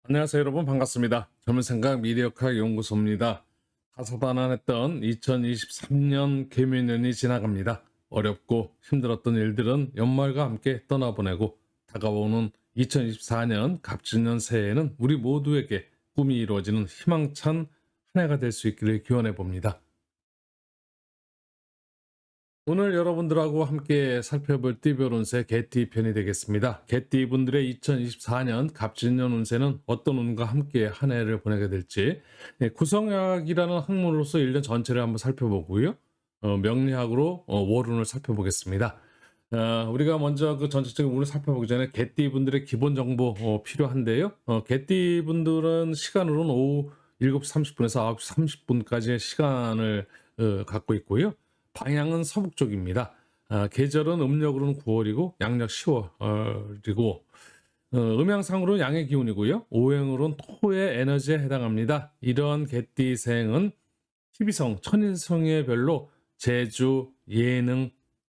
안녕하세요 여러분, 반갑습니다. 젊은 생각 미래역학 연구소입니다. 다사다난했던 2023년 개묘년이 지나갑니다. 어렵고 힘들었던 일들은 연말과 함께 떠나보내고 다가오는 2024년 갑진년 새해에는 우리 모두에게 꿈이 이루어지는 희망찬 한 해가 될 수 있기를 기원해 봅니다. 오늘 여러분들하고 함께 살펴볼 띠별 운세 개띠 편이 되겠습니다. 개띠 분들의 2024년 갑진년 운세는 어떤 운과 함께 한 해를 보내게 될지, 구성학이라는 학문으로서 1년 전체를 한번 살펴보고요. 명리학으로 월운을 살펴보겠습니다. 우리가 먼저 그 전체적인 운을 살펴보기 전에 개띠 분들의 기본 정보 필요한데요. 개띠 분들은 시간으로는 오후 7시 30분에서 9시 30분까지의 시간을 갖고 있고요. 방향은 서북 쪽입니다. 계절은 음력으로는 9월이고 양력 10월이고, 음양상으로는 양의 기운이고요. 오행으로는 토의 에너지에 해당합니다. 이런 개띠생은 희비성, 천인성의 별로 재주, 예능,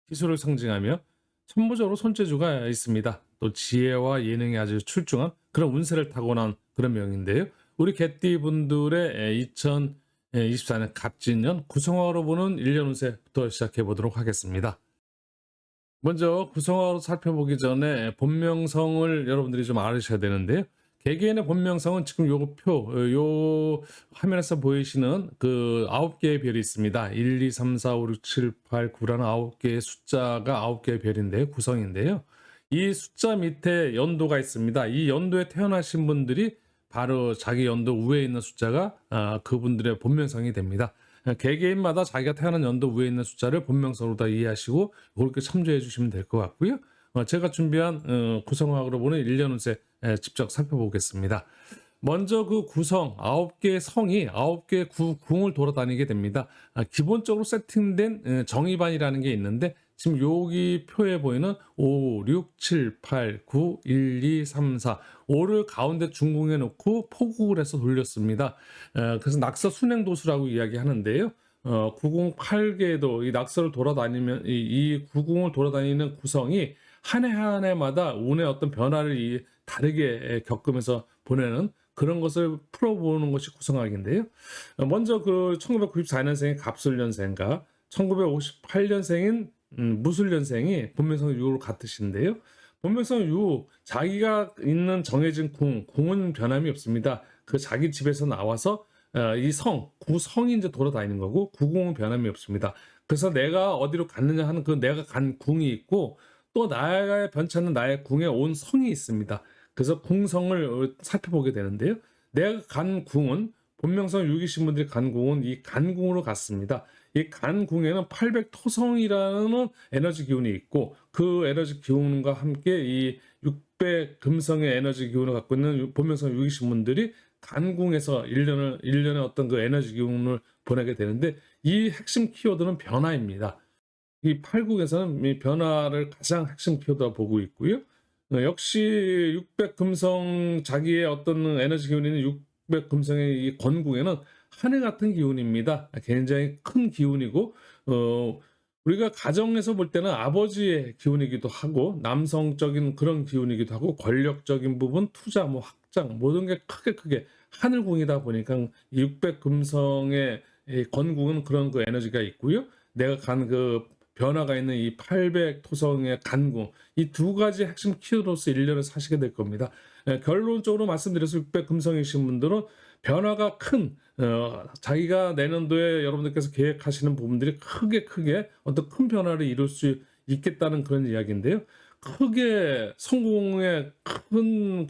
기술을 상징하며 천부적으로 손재주가 있습니다. 또 지혜와 예능이 아주 출중한 그런 운세를 타고난 그런 명인데요. 우리 개띠 분들의 2024년 갑진년 구성화로 보는 1년 운세부터 시작해 보도록 하겠습니다. 먼저 구성화로 살펴보기 전에 본명성을 여러분들이 좀 알으셔야 되는데요. 개개인의 본명성은 지금 요 화면에서 보이시는 그 9개의 별이 있습니다. 1, 2, 3, 4, 5, 6, 7, 8, 9라는 9개의 숫자가 9개의 별인데요. 구성인데요. 이 숫자 밑에 연도가 있습니다. 이 연도에 태어나신 분들이 바로 자기 연도 위에 있는 숫자가 그분들의 본명성이 됩니다. 개개인마다 자기가 태어난 연도 위에 있는 숫자를 본명성으로 다 이해하시고 그렇게 참조해 주시면 될 것 같고요. 제가 준비한 구성학으로 보는 1년 운세 직접 살펴보겠습니다. 먼저 그 구성 9개의 성이 9개의 궁을 돌아다니게 됩니다. 기본적으로 세팅된 정의반이라는 게 있는데 지금 여기 표에 보이는 5, 6, 7, 8, 9, 1, 2, 3, 4 5를 가운데 중궁에 놓고 포국을 해서 돌렸습니다. 그래서 낙서 순행도수라고 이야기하는데요. 908개도 이 낙서를 돌아다니면 이 구궁을 돌아다니는 구성이 한 해 한 해마다 운의 어떤 변화를 다르게 겪으면서 보내는 그런 것을 풀어보는 것이 구성학인데요. 먼저 그 1994년생의 갑술년생과 1958년생인 무술년생이 본명성 유로 같으신데요. 본명성 유, 자기가 있는 정해진 궁은 변함이 없습니다. 그 자기 집에서 나와서 이 구성이 이제 돌아다니는 거고 구궁은 변함이 없습니다. 그래서 내가 어디로 갔느냐 하는 그 내가 간 궁이 있고 또 나의 변치 않는 나의 궁에 온 성이 있습니다. 그래서 궁성을 살펴보게 되는데요. 내가 간 궁은 본명성 6이신 분들이 간 궁은 이 간궁으로 갔습니다. 이 간궁에는 800토성이라는 에너지 기운이 있고 그 에너지 기운과 함께 이 600 금성의 에너지 기운을 갖고 있는 본명성 6이신 분들이 간궁에서 1년의 어떤 그 에너지 기운을 보내게 되는데 이 핵심 키워드는 변화입니다. 이 8국에서는 이 변화를 가장 핵심 키워드로 보고 있고요. 역시 600 금성 자기의 어떤 에너지 기운이 있는 600 금성의 이 건궁에는 하늘 같은 기운입니다. 굉장히 큰 기운이고 우리가 가정에서 볼 때는 아버지의 기운이기도 하고 남성적인 그런 기운이기도 하고 권력적인 부분, 투자, 뭐 확장 모든 게 크게 하늘궁이다 보니까 600 금성의 이 건궁은 그런 그 에너지가 있고요. 내가 간 그 변화가 있는 이 800 토성의 간궁 이 두 가지 핵심 키워드로서 1년을 사시게 될 겁니다. 결론적으로 말씀드려서 600 금성이신 분들은 변화가 큰 자기가 내년도에 여러분들께서 계획하시는 부분들이 크게 어떤 큰 변화를 이룰 수 있겠다는 그런 이야기인데요. 크게 성공의 큰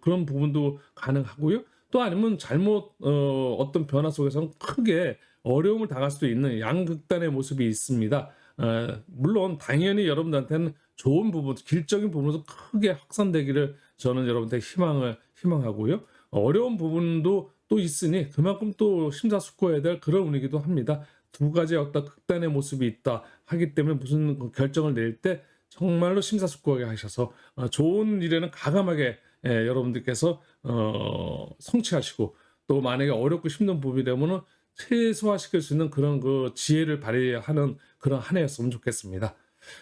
그런 부분도 가능하고요. 또 아니면 잘못 어떤 변화 속에서는 크게 어려움을 당할 수도 있는 양극단의 모습이 있습니다. 물론 당연히 여러분들한테는 좋은 부분, 길적인 부분에서 크게 확산되기를 저는 여러분한테 희망하고요. 어려운 부분도 또 있으니 그만큼 또 심사숙고해야 될 그런 운이기도 합니다. 두 가지 어떤 극단의 모습이 있다 하기 때문에 무슨 그 결정을 낼 때 정말로 심사숙고하게 하셔서 좋은 일에는 과감하게 여러분들께서 성취하시고 또 만약에 어렵고 힘든 부분이 되면은 최소화시킬 수 있는 그런 그 지혜를 발휘하는 그런 한 해였으면 좋겠습니다.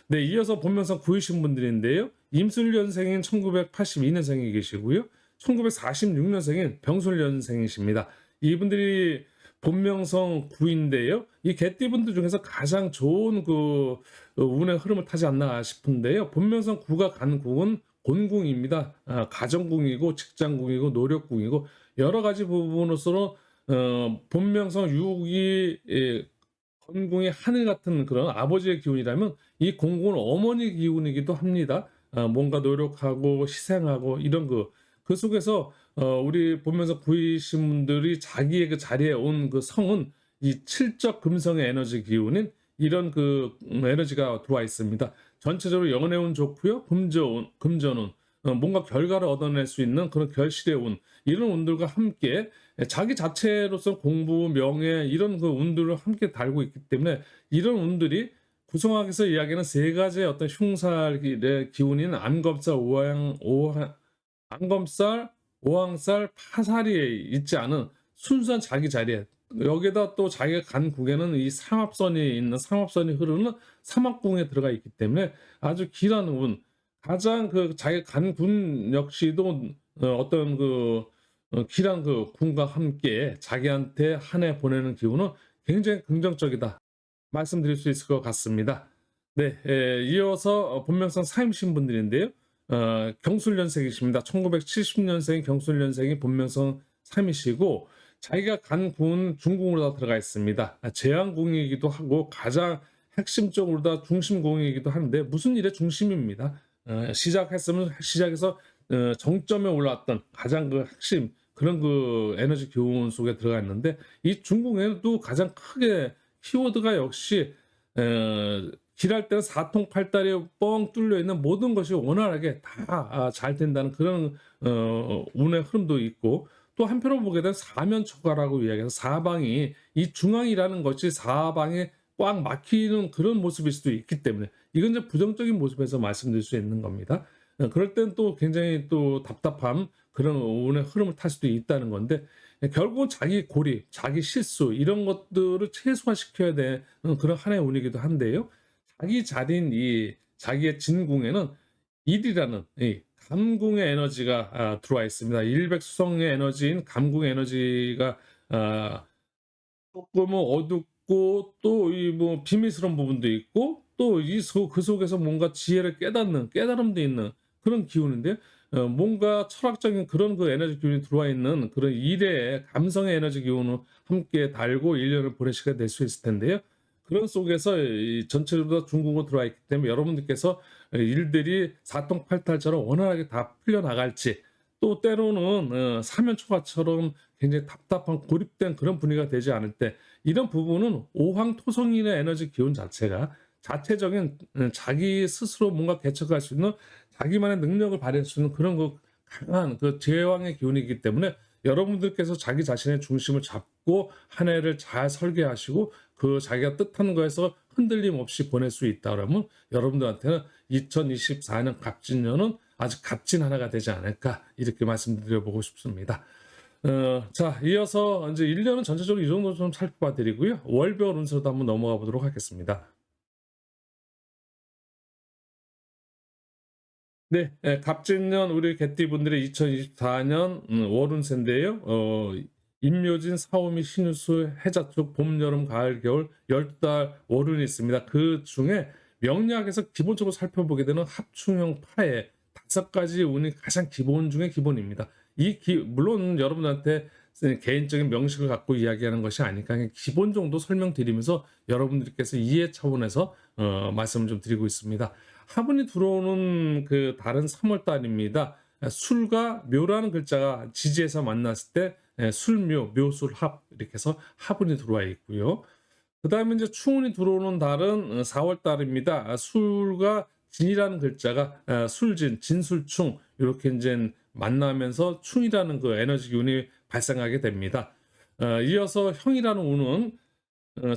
네, 이어서 본명성 구이신 분들인데요. 임술년생인 1982년생이 계시고요. 1946년생인 병술년생이십니다. 이분들이 본명성 구인데요. 이 개띠분들 중에서 가장 좋은 운의 흐름을 타지 않나 싶은데요. 본명성 구가 가는 궁은 곤궁입니다. 가정궁이고 직장궁이고 노력궁이고 여러 가지 부분으로서 본명성 육이 건궁의 하늘 같은 그런 아버지의 기운이라면 이 공궁은 어머니 기운이기도 합니다. 뭔가 노력하고 희생하고 이런 그 속에서 우리 보면서 구이신 분들이 자기의 그 자리에 온 그 성은 이 칠적 금성의 에너지 기운인 이런 에너지가 들어와 있습니다. 전체적으로 연애 운 좋고요. 금전운, 뭔가 결과를 얻어낼 수 있는 그런 결실의 운, 이런 운들과 함께 자기 자체로서 공부, 명예 이런 운들을 함께 달고 있기 때문에 이런 운들이 구성학에서 이야기하는 세 가지의 어떤 흉살의 기운인 암검살, 안검살, 오왕살, 파살이 있지 않은 순수한 자기 자리에, 여기다 또 자기가 간 국에는 이 상합선이 흐르는 삼합궁에 들어가 있기 때문에 아주 길한 운, 가장 자기가 간 군 역시도 어떤 길한 군과 함께 자기한테 한 해 보내는 기운은 굉장히 긍정적이다 말씀드릴 수 있을 것 같습니다. 네, 이어서 본명상 사임신 분들인데요. 경술년생이십니다. 1970년생 경술년생이 본명성 3이시고 자기가 간 궁은 중궁으로 다 들어가 있습니다. 제왕궁이기도 하고 가장 핵심적으로 다 중심궁이기도 하는데 무슨 일의 중심입니다. 시작해서 정점에 올라왔던 가장 핵심 그런 에너지 기운 속에 들어가 있는데 이 중궁에도 가장 크게 키워드가 역시 길할 때는 사통팔달이 뻥 뚫려 있는 모든 것이 원활하게 다 잘 된다는 그런 운의 흐름도 있고, 또 한편으로 보게 되면 사면초가라고 이야기해서 사방이 이 중앙이라는 것이 사방에 꽉 막히는 그런 모습일 수도 있기 때문에 이건 이제 부정적인 모습에서 말씀드릴 수 있는 겁니다. 그럴 땐 또 굉장히 또 답답함 그런 운의 흐름을 탈 수도 있다는 건데 결국은 자기 고립, 자기 실수 이런 것들을 최소화시켜야 되는 그런 한 해의 운이기도 한데요. 자기 자리인 이 자기의 진궁에는 일이라는 이 감궁의 에너지가 들어와 있습니다. 일백수성의 에너지인 감궁의 에너지가 조금은 어둡고 또 이 비밀스러운 부분도 있고 또 그 속에서 뭔가 지혜를 깨달음도 있는 그런 기운인데 뭔가 철학적인 그런 에너지 기운이 들어와 있는 그런 일의 감성의 에너지 기운을 함께 달고 1년을 보내시게 될 수 있을 텐데요. 그런 속에서 전체적으로 중국으로 들어와 있기 때문에 여러분들께서 일들이 사통팔달처럼 원활하게 다 풀려나갈지, 또 때로는 사면초가처럼 굉장히 답답한 고립된 그런 분위기가 되지 않을 때, 이런 부분은 오황토성인의 에너지 기운 자체가 자체적인 자기 스스로 뭔가 개척할 수 있는 자기만의 능력을 발휘할 수 있는 그런 강한 제왕의 기운이기 때문에 여러분들께서 자기 자신의 중심을 잡고 한 해를 잘 설계하시고 자기가 뜻하는 거에서 흔들림 없이 보낼 수 있다 그러면 여러분들한테는 2024년 갑진년은 아주 값진 하나가 되지 않을까 이렇게 말씀드려보고 싶습니다. 자, 이어서 이제 1년은 전체적으로 이 정도 좀 살펴봐 드리고요. 월별 운세로도 한번 넘어가 보도록 하겠습니다. 네, 갑진년 우리 개띠분들의 2024년 월운세인데요. 임묘진, 사오미, 신유수, 해자축, 봄, 여름, 가을, 겨울 12달 월운이 있습니다. 그 중에 명리학에서 기본적으로 살펴보게 되는 합충형 파의 5가지 운이 가장 기본 중에 기본입니다. 물론 여러분한테 개인적인 명식을 갖고 이야기하는 것이 아니까 그냥 기본 정도 설명드리면서 여러분들께서 이해 차원에서 말씀을 좀 드리고 있습니다. 화분이 들어오는 달은 3월 달입니다. 술과 묘라는 글자가 지지해서 만났을 때 술묘, 묘술합 이렇게 해서 화분이 들어와 있고요. 그 다음에 이제 충운이 들어오는 달은 4월 달입니다. 술과 진이라는 글자가 술진, 진술충 이렇게 이제 만나면서 충이라는 에너지 기운이 발생하게 됩니다. 이어서 형이라는 운은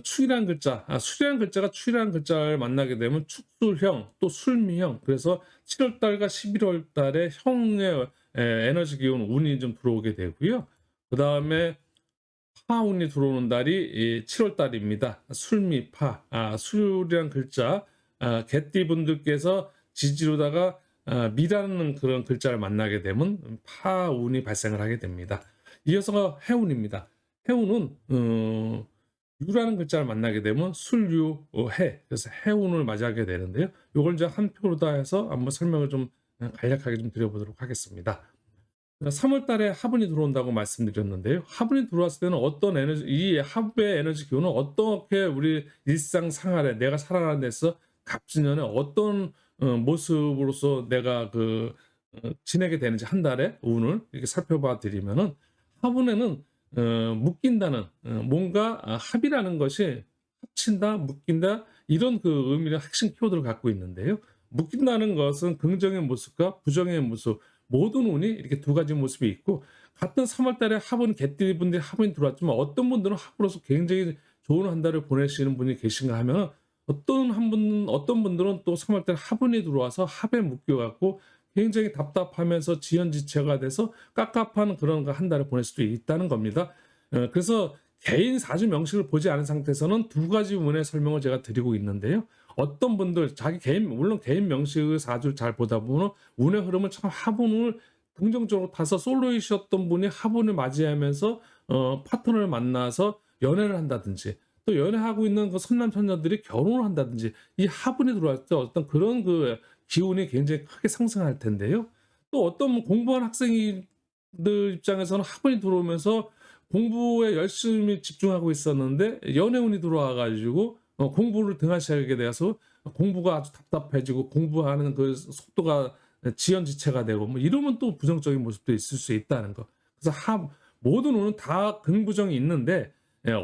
축이라는 글자, 술이라는 글자가 추이라는 글자를 만나게 되면 축술형, 또 술미형. 그래서 7월 달과 11월 달에 형의 에너지 기운 운이 좀 들어오게 되고요. 그 다음에 파운이 들어오는 달이 7월 달입니다. 술미파, 술이라는 글자, 개띠분들께서 지지로다가 미라는 그런 글자를 만나게 되면 파운이 발생을 하게 됩니다. 이어서 해운입니다. 해운은 유라는 글자를 만나게 되면 술유 해, 그래서 해운을 맞이하게 되는데요. 요걸 이제 한 표로 다 해서 한번 설명을 좀 간략하게 좀 드려보도록 하겠습니다. 3월 달에 화분이 들어온다고 말씀드렸는데요. 화분이 들어왔을 때는 어떤 에너지, 이 화분의 에너지 기운은 어떻게 우리 일상생활에 내가 살아가는 데서 갑진년에 어떤 모습으로서 내가 지내게 되는지 한 달에 운을 이렇게 살펴봐 드리면은, 화분에는 묶인다는, 뭔가 합이라는 것이 합친다, 묶인다, 이런 의미를 핵심 키워드를 갖고 있는데요. 묶인다는 것은 긍정의 모습과 부정의 모습, 모든 운이 이렇게 두 가지 모습이 있고, 같은 3월 달에 화분 개띠분들이 화분이 들어왔지만 어떤 분들은 화분으로서 굉장히 좋은 한 달을 보내시는 분이 계신가 하면, 어떤 분들은 또 3월 달에 화분이 들어와서 합에 묶여 갖고 굉장히 답답하면서 지연지체가 돼서 깝깝한 그런 한 달을 보낼 수도 있다는 겁니다. 그래서 개인 사주 명식을 보지 않은 상태에서는 두 가지 운의 설명을 제가 드리고 있는데요. 어떤 분들 자기 개인, 물론 개인 명식의 사주를 잘 보다 보면 운의 흐름을 참 화분을 긍정적으로 타서 솔로이셨던 분이 화분을 맞이하면서 파트너를 만나서 연애를 한다든지, 또 연애하고 있는 그 선남 선녀들이 결혼을 한다든지, 이 화분이 들어왔을 때 어떤 그런 기운이 굉장히 크게 상승할 텐데요. 또 어떤 공부하는 학생들 입장에서는 화분이 들어오면서 공부에 열심히 집중하고 있었는데 연애운이 들어와 가지고 공부를 등한시하게 돼서 공부가 아주 답답해지고 공부하는 그 속도가 지연지체가 되고 뭐 이러면 또 부정적인 모습도 있을 수 있다는 거. 그래서 모든 운은 다 긍부정이 있는데,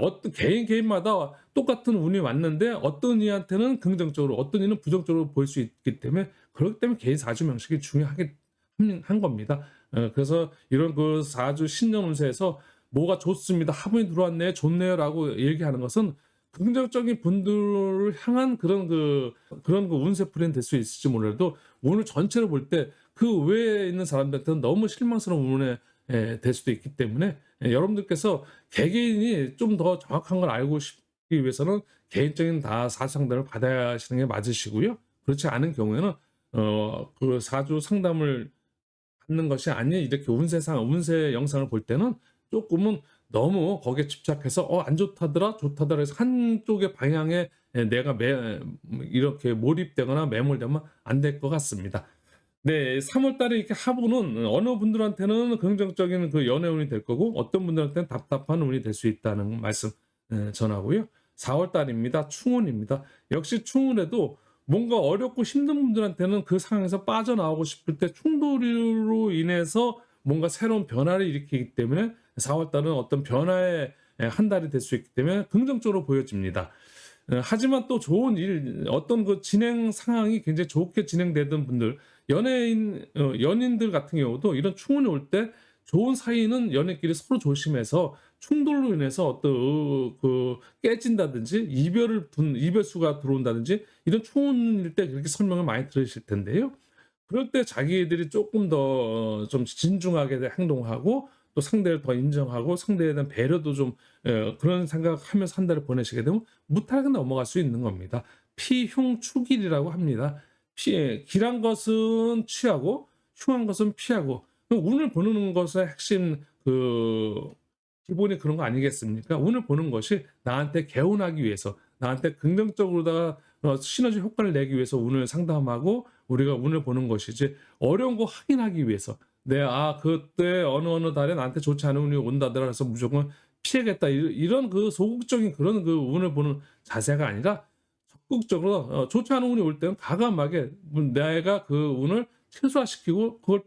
어떤 개인마다 똑같은 운이 왔는데 어떤 이한테는 긍정적으로, 어떤 이는 부정적으로 보일 수 있기 때문에, 그렇기 때문에 개인 사주 명식이 중요하게 한 겁니다. 그래서 이런 사주 신년 운세에서 뭐가 좋습니다, 화분이 들어왔네, 좋네요라고 얘기하는 것은 긍정적인 분들을 향한 그런 운세풀이는 될 수 있을지 몰라도, 오늘 전체를 볼 때 그 외에 있는 사람들한테는 너무 실망스러운 운에 될 수도 있기 때문에, 여러분들께서 개개인이 좀 더 정확한 걸 알고 싶기 위해서는 개인적인 다 사주 상담을 받아야 하시는 게 맞으시고요. 그렇지 않은 경우에는 사주 상담을 받는 것이 아닌 이렇게 운세 영상을 볼 때는 조금은 너무 거기에 집착해서 안 좋다더라, 좋다더라 해서 한쪽의 방향에 내가 이렇게 몰입되거나 매몰되면 안 될 것 같습니다. 네, 3월 달에 이렇게 화분은 어느 분들한테는 긍정적인 연애운이 될 거고, 어떤 분들한테는 답답한 운이 될 수 있다는 말씀 전하고요. 4월 달입니다. 충운입니다. 역시 충운에도 뭔가 어렵고 힘든 분들한테는 그 상황에서 빠져나오고 싶을 때 충돌로 인해서 뭔가 새로운 변화를 일으키기 때문에, 4월 달은 어떤 변화의 한 달이 될 수 있기 때문에 긍정적으로 보여집니다. 하지만 또 좋은 어떤 진행 상황이 굉장히 좋게 진행되던 분들, 연인들 같은 경우도 이런 충운이 올 때 좋은 사이는 연인끼리 서로 조심해서 충돌로 인해서 깨진다든지 이별수가 들어온다든지, 이런 충운일 때 그렇게 설명을 많이 들으실 텐데요. 그럴 때 자기들이 조금 더 좀 진중하게 행동하고, 또 상대를 더 인정하고 상대에 대한 배려도 좀, 그런 생각하면서 한 달을 보내시게 되면 무탈하게 넘어갈 수 있는 겁니다. 피흉추길이라고 합니다. 길한 것은 취하고 흉한 것은 피하고, 운을 보는 것의 핵심 기본이 그런 거 아니겠습니까? 운을 보는 것이 나한테 개운하기 위해서, 나한테 긍정적으로다가 시너지 효과를 내기 위해서 운을 상담하고 우리가 운을 보는 것이지, 어려운 거 확인하기 위해서 그때 어느 달에 나한테 좋지 않은 운이 온다더라 해서 무조건 피해야겠다, 이런 소극적인 그런 운을 보는 자세가 아니라, 적극적으로 좋지 않은 운이 올 때는 과감하게 내가 그 운을 최소화시키고, 그걸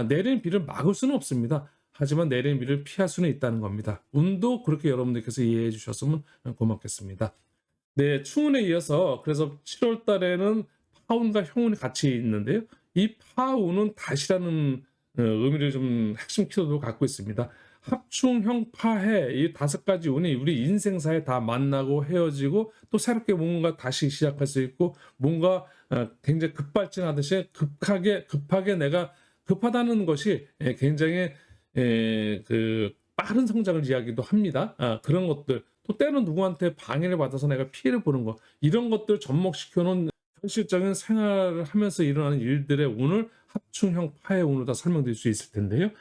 내리는 비를 막을 수는 없습니다. 하지만 내리는 비를 피할 수는 있다는 겁니다. 운도 그렇게 여러분들께서 이해해 주셨으면 고맙겠습니다. 네, 충운에 이어서 그래서 7월 달에는 파운과 형운이 같이 있는데요. 이 파운은 다시라는 의미를 좀 핵심 키워드로 갖고 있습니다. 합충, 형, 파해, 이 5가지 운이 우리 인생사에 다 만나고 헤어지고 또 새롭게 뭔가 다시 시작할 수 있고, 뭔가 굉장히 급발진하듯이 급하게 내가 급하다는 것이 굉장히 빠른 성장을 이야기도 합니다. 그런 것들, 또 때로는 누구한테 방해를 받아서 내가 피해를 보는 거, 이런 것들 접목시켜 놓은 현실적인 생활을 하면서 일어나는 일들의 운을 합충형 파의 운으로 다 설명드릴 수 있을 텐데요.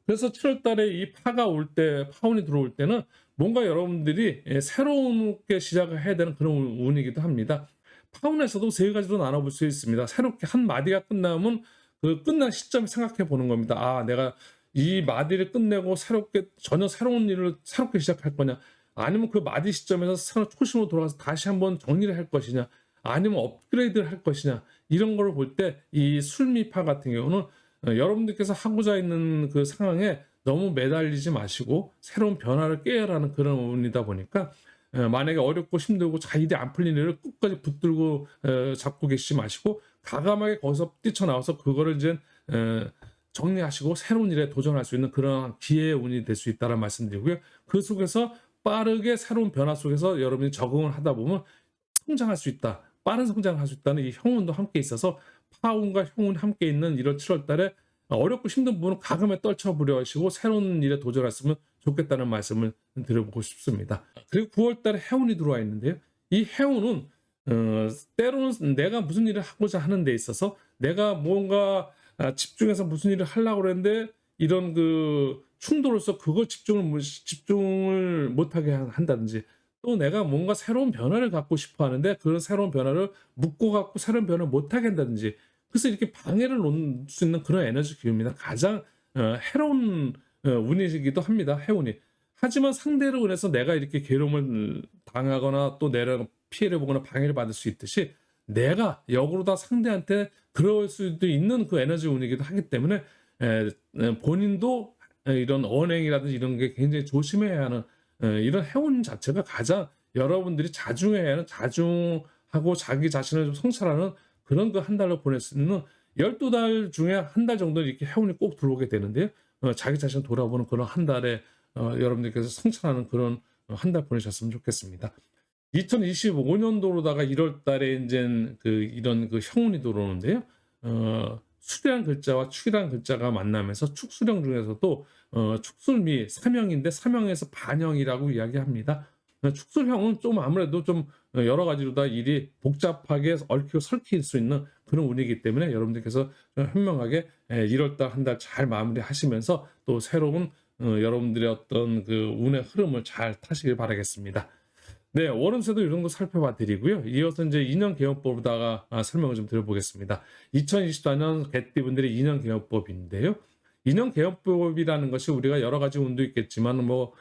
그래서 7월 달에 이 파가 올 때, 파운이 들어올 때는 뭔가 여러분들이 새롭게 시작을 해야 되는 그런 운이기도 합니다. 파운에서도 세 가지로 나눠볼 수 있습니다. 새롭게 한 마디가 끝나면 그 끝난 시점을 생각해 보는 겁니다. 아, 내가 이 마디를 끝내고 새롭게 전혀 새로운 일을 새롭게 시작할 거냐, 아니면 그 마디 시점에서 새로 초심으로 돌아가서 다시 한번 정리를 할 것이냐, 아니면 업그레이드를 할 것이냐, 이런 걸 볼 때 이 술미파 같은 경우는 여러분들께서 하고자 있는 그 상황에 너무 매달리지 마시고 새로운 변화를 깨야라는 그런 운이다 보니까, 만약에 어렵고 힘들고 자 일이 안 풀리는 일을 끝까지 붙들고 잡고 계시지 마시고 과감하게 거기서 뛰쳐나와서 그거를 이제 정리하시고 새로운 일에 도전할 수 있는 그런 기회의 운이 될 수 있다는 말씀드리고요. 그 속에서 빠르게 새로운 변화 속에서 여러분이 적응을 하다 보면 성장할 수 있다. 빠른 성장을 할 수 있다는 이 형운도 함께 있어서 파운과 형운이 함께 있는 1월 7월 달에 어렵고 힘든 부분은 과감하게 떨쳐버려시고 새로운 일에 도전했으면 좋겠다는 말씀을 드려보고 싶습니다. 그리고 9월 달에 해운이 들어와 있는데요. 이 해운은 때로는 내가 무슨 일을 하고자 하는 데 있어서 내가 뭔가 집중해서 무슨 일을 하려고 그랬는데 이런 그 충돌로서 그걸 집중을 못하게 한다든지, 또 내가 뭔가 새로운 변화를 갖고 싶어 하는데 그런 새로운 변화를 묶고 갖고 새로운 변화를 못하게 한다든지, 그래서 이렇게 방해를 놓을 수 있는 그런 에너지 기운입니다. 가장 해로운 운이기도 합니다. 해운이. 하지만 상대로 인해서 내가 이렇게 괴로움을 당하거나 또 내가 피해를 보거나 방해를 받을 수 있듯이 내가 역으로 다 상대한테 그럴 수도 있는 그 에너지 운이기도 하기 때문에 본인도 이런 언행이라든지 이런 게 굉장히 조심해야 하는 이런 해운 자체가 가장 여러분들이 자중해야 하는, 자중하고 자기 자신을 좀 성찰하는 그런 그 한 달로 보낼 수 있는 12달 중에 한 달 정도 이렇게 해운이 꼭 들어오게 되는데요. 자기 자신을 돌아보는 그런 한 달에 여러분들께서 성찰하는 그런 한 달 보내셨으면 좋겠습니다. 2025년도로다가 1월 달에 이제 그 이런 그 형운이 들어오는데요. 수이라는 글자와 축이라는 글자가 만나면서 축수령 중에서도 축술미 사명인데 사명에서 반영이라고 이야기합니다. 축술형은 좀 아무래도 좀 여러 가지로 다 일이 복잡하게 얽히고 설킬 수 있는 그런 운이기 때문에 여러분들께서 현명하게 1월 달 한 달 잘 마무리하시면서 또 새로운 여러분들의 어떤 그 운의 흐름을 잘 타시길 바라겠습니다. 네, 월음새도 이런 거 살펴봐 드리고요. 이어서 이제 인연 개요법으로다가 설명을 좀 드려보겠습니다. 2024년 개띠분들의 인연 개요법인데요. 인연 개요법이라는 것이 우리가 여러 가지 운도 있겠지만 뭐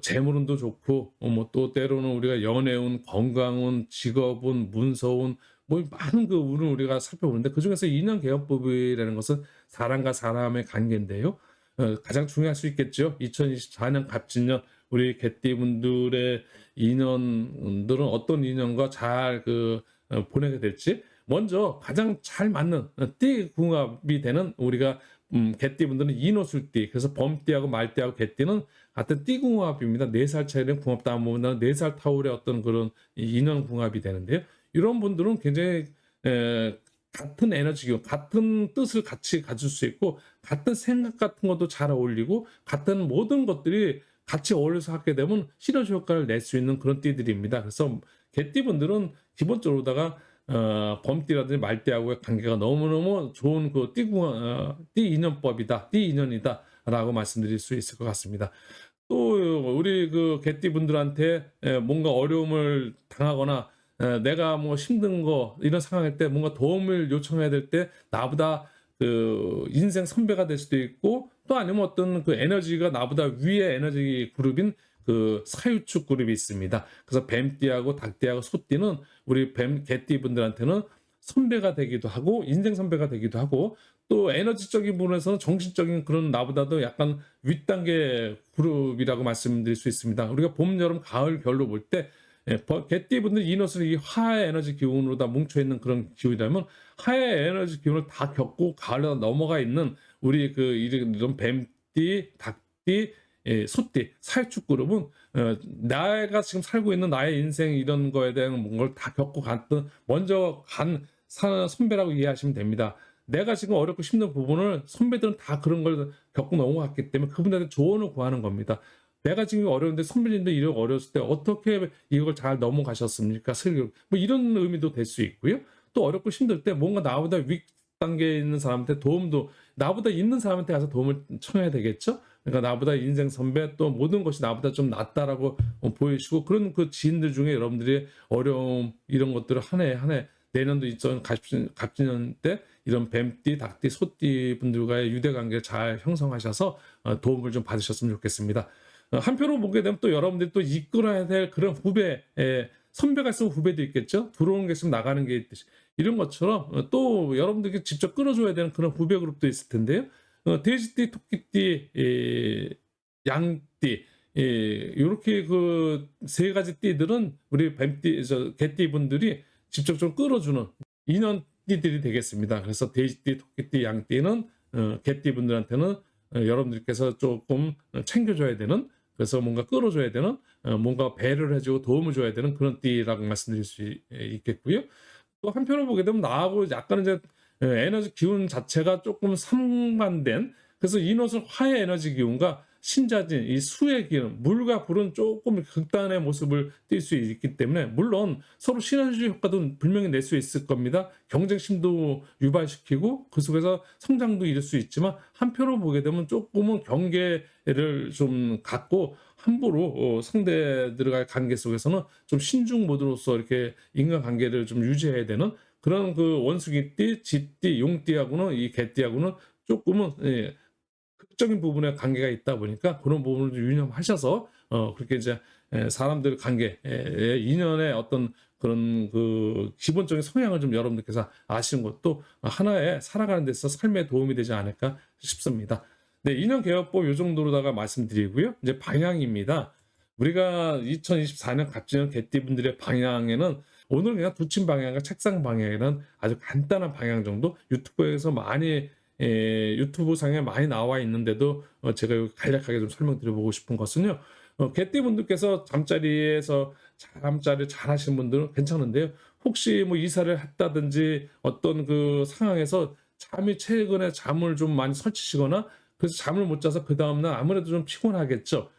재물운도 좋고 뭐 또 때로는 우리가 연애운, 건강운, 직업운, 문서운, 뭐 많은 그 운을 우리가 살펴보는데 그중에서 인연 개요법이라는 것은 사람과 사람의 관계인데요. 가장 중요할 수 있겠죠. 2024년 갑진년 우리 개띠분들의 인연들은 어떤 인연과 잘 보내게 될지, 먼저 가장 잘 맞는 띠궁합이 되는 우리가 개띠분들은 인호술띠, 그래서 범띠하고 말띠하고 개띠는 같은 띠궁합입니다. 4살 차이는 궁합도 안 보면 4살 타울의 어떤 그런 인연 궁합이 되는데요. 이런 분들은 굉장히 같은 에너지 기운, 같은 뜻을 같이 가질 수 있고 같은 생각 같은 것도 잘 어울리고 같은 모든 것들이 같이 어울려서 하게 되면 시너지 효과를 낼 수 있는 그런 띠들입니다. 그래서 개띠분들은 기본적으로다가 범띠라든지 말띠하고의 관계가 너무너무 좋은 그 띠 인연법이다, 띠 인연이다라고 말씀드릴 수 있을 것 같습니다. 또 우리 그 개띠분들한테 뭔가 어려움을 당하거나 내가 뭐 힘든 거 이런 상황일 때 뭔가 도움을 요청해야 될 때 나보다 그 인생 선배가 될 수도 있고, 또 아니면 어떤 그 에너지가 나보다 위의 에너지 그룹인 그 사유축 그룹이 있습니다. 그래서 뱀띠하고 닭띠하고 소띠는 우리 개띠 분들한테는 선배가 되기도 하고 인생 선배가 되기도 하고, 또 에너지적인 부분에서는 정신적인 그런 나보다도 약간 윗단계 그룹이라고 말씀드릴 수 있습니다. 우리가 봄, 여름, 가을, 겨울로 볼 때 개띠분들 이너스는 이 화의 에너지 기운으로 다 뭉쳐있는 그런 기운이라면 화의 에너지 기운을 다 겪고 가을로 넘어가 있는 우리 그 이런 뱀띠, 닭띠, 소띠, 사회축 그룹은 내가 지금 살고 있는 나의 인생 이런 거에 대한 뭔가를 다 겪고 갔던 먼저 간 선배라고 이해하시면 됩니다. 내가 지금 어렵고 힘든 부분을 선배들은 다 그런 걸 겪고 넘어갔기 때문에 그분들한테 조언을 구하는 겁니다. 내가 지금 어려운데 선배님도 이렇게 어려웠을 때 어떻게 이걸 잘 넘어가셨습니까? 뭐 이런 의미도 될 수 있고요. 또 어렵고 힘들 때 뭔가 나보다 윗 단계에 있는 사람한테 도움도 나보다 있는 사람한테 가서 도움을 청해야 되겠죠. 그러니까 나보다 인생 선배 또 모든 것이 나보다 좀 낫다라고 보이시고 그런 그 지인들 중에 여러분들이 어려움 이런 것들을 한 해 한 해 내년도 있던 갑진년 때 이런 뱀띠, 닭띠, 소띠 분들과의 유대 관계를 잘 형성하셔서 도움을 좀 받으셨으면 좋겠습니다. 한편으로 보게 되면 또 여러분들이 또 이끌어야 될 그런 후배, 선배가 있으면 후배도 있겠죠. 들어오는 게 있으면 나가는 게 있듯이 이런 것처럼 또 여러분들께 직접 끌어줘야 되는 그런 후배 그룹도 있을 텐데요. 돼지띠, 토끼띠, 양띠, 요렇게 그 세 가지 띠들은 우리 뱀띠, 개띠 분들이 직접 좀 끌어주는 인연띠들이 되겠습니다. 그래서 돼지띠, 토끼띠, 양띠는 개띠 분들한테는 여러분들께서 조금 챙겨줘야 되는, 그래서 뭔가 끌어줘야 되는, 뭔가 배려를 해주고 도움을 줘야 되는 그런 띠라고 말씀드릴 수 있겠고요. 또 한편으로 보게 되면 나하고 약간 이제 에너지 기운 자체가 조금 상반된, 그래서 이노은 화의 에너지 기운과 신자진 이 수의 기운, 물과 불은 조금 극단의 모습을 띌 수 있기 때문에 물론 서로 시너지 효과도 분명히 낼 수 있을 겁니다. 경쟁심도 유발시키고 그 속에서 성장도 이룰 수 있지만 한편으로 보게 되면 조금은 경계를 좀 갖고 함부로 상대들과의 관계 속에서는 좀 신중 모드로서 이렇게 인간관계를 좀 유지해야 되는 그런 그 원숭이띠, 쥐띠, 용띠하고는 이 개띠하고는 조금은 극적인 부분에 관계가 있다 보니까 그런 부분을 좀 유념하셔서 그렇게 이제 사람들 관계, 인연의 어떤 그런 그 기본적인 성향을 좀 여러분들께서 아시는 것도 하나의 살아가는 데서 삶에 도움이 되지 않을까 싶습니다. 네, 인연 개요법 요 정도로다가 말씀드리고요. 이제 방향입니다. 우리가 2024년 갑진년 개띠분들의 방향에는 오늘 그냥 두침 방향과 책상 방향이라는 아주 간단한 방향 정도 유튜브에서 많이 유튜브 상에 많이 나와 있는데도 제가 여기 간략하게 좀 설명드려보고 싶은 것은요. 개띠분들께서 잠자리에서 잠자리 잘 하시는 분들은 괜찮은데요. 혹시 뭐 이사를 했다든지 어떤 그 상황에서 잠이 최근에 잠을 좀 많이 설치시거나 그래서 잠을 못 자서 그 다음날 아무래도 좀 피곤하겠죠.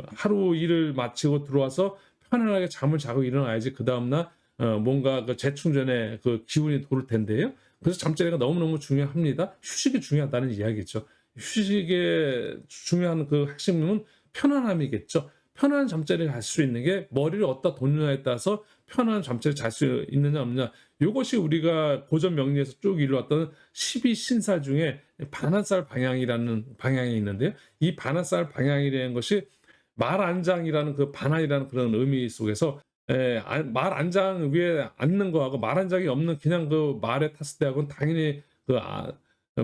하루 일을 마치고 들어와서 편안하게 잠을 자고 일어나야지 그 다음날 뭔가 그 재충전의 그 기운이 돌을 텐데요. 그래서 잠자리가 너무너무 중요합니다. 휴식이 중요하다는 이야기죠. 휴식의 중요한 그 핵심은 편안함이겠죠. 편안한 잠자리를 갈 수 있는 게 머리를 어디다 놓느냐에 따라서 편안한 잠자리를 잘 수 있느냐 없느냐. 이것이 우리가 고전 명리에서 쭉 이루었던 12신살 중에 반한살 방향이라는 방향이 있는데요. 이 반한살 방향이라는 것이 말안장이라는 그 반환이라는 그런 의미 속에서 말안장 위에 앉는 거하고 말안장이 없는 그냥 그 말에 탔을 때하고는 당연히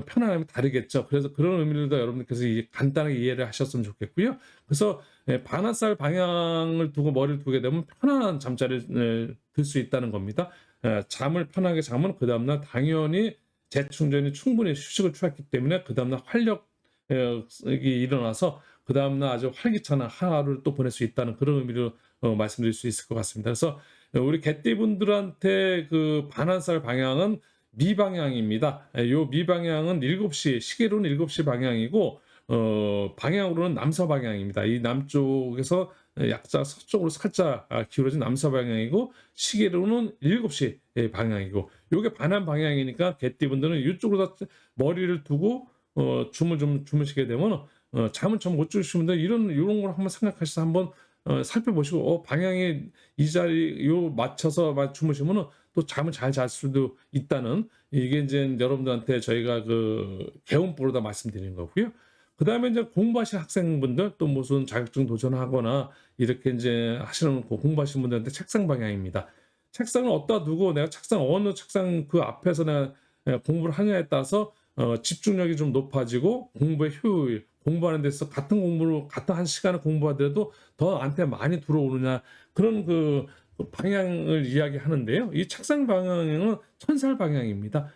편안함이 다르겠죠. 그래서 그런 의미를 더 여러분들께서 간단하게 이해를 하셨으면 좋겠고요. 그래서 반환살 방향을 두고 머리를 두게 되면 편안한 잠자리를 들 수 있다는 겁니다. 잠을 편하게 자면 그 다음날 당연히 재충전이 충분히 휴식을 취했기 때문에 그 다음날 활력이 일어나서 그 다음날 아주 활기찬 하루를 또 보낼 수 있다는 그런 의미로 말씀드릴 수 있을 것 같습니다. 그래서 우리 개띠분들한테 그 반환살 방향은 미방향입니다. 요 미방향은 7시, 시계로는 7시 방향이고, 방향으로는 남서 방향입니다. 이 남쪽에서 약자 서쪽으로 살짝 기울어진 남서 방향이고, 시계로는 7시 방향이고, 요게 반환 방향이니까 개띠분들은 이쪽으로 머리를 두고, 춤을 좀 주무시게 되면, 잠을 좀 못 주무시는 분들 이런 걸 한번 생각하셔서 한번 살펴보시고 방향이 이 자리 요 맞춰서 주무시면은 또 잠을 잘 잘 수도 있다는 이게 이제 여러분들한테 저희가 그 개운보로 다 말씀드리는 거고요. 그다음에 이제 공부하시는 학생분들 또 무슨 자격증 도전하거나 이렇게 이제 하시는 공부하시는 분들한테 책상 방향입니다. 책상을 어디다 두고 내가 책상 어느 책상 그 앞에서 내가 공부를 하냐에 따라서 집중력이 좀 높아지고 공부의 효율, 공부하는 데서 같은 공부를 같은 한 시간을 공부하더라도 더 나한테 많이 들어오느냐 그런 그 방향을 이야기하는데요. 이 책상 방향은 천살 방향입니다.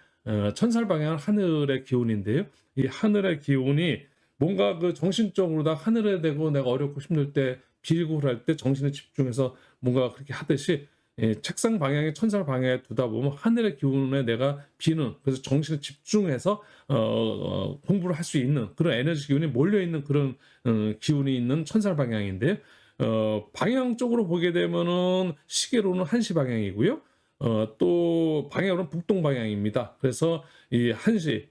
천살 방향은 하늘의 기운인데요. 이 하늘의 기운이 뭔가 그 정신적으로 다 하늘에 대고 내가 어렵고 힘들 때 빌고 할 때 정신에 집중해서 뭔가 그렇게 하듯이 책상 방향에 천살 방향에 두다 보면 하늘의 기운에 내가 비는 그래서 정신을 집중해서 공부를 할 수 있는 그런 에너지 기운이 몰려 있는 그런 기운이 있는 천살 방향인데요. 방향 쪽으로 보게 되면은 시계로는 1시 방향이고요. 또 방향으로는 북동 방향입니다. 그래서 이 1시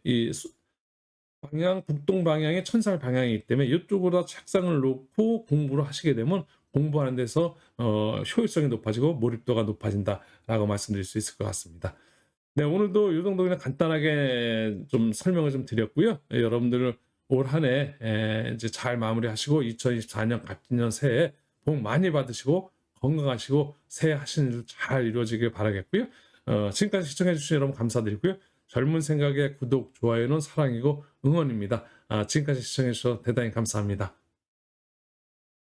방향 북동 방향의 천살 방향이기 때문에 이쪽으로 책상을 놓고 공부를 하시게 되면 공부하는 데서 효율성이 높아지고 몰입도가 높아진다라고 말씀드릴 수 있을 것 같습니다. 네, 오늘도 이 정도 그냥 간단하게 좀 설명을 좀 드렸고요. 여러분들 올 한 해 이제 잘 마무리하시고 2024년 갑진년 새해 복 많이 받으시고 건강하시고 새해 하시는 일 잘 이루어지길 바라겠고요. 지금까지 시청해 주신 여러분 감사드리고요. 젊은 생각의 구독, 좋아요는 사랑이고 응원입니다. 지금까지 시청해 주셔서 대단히 감사합니다.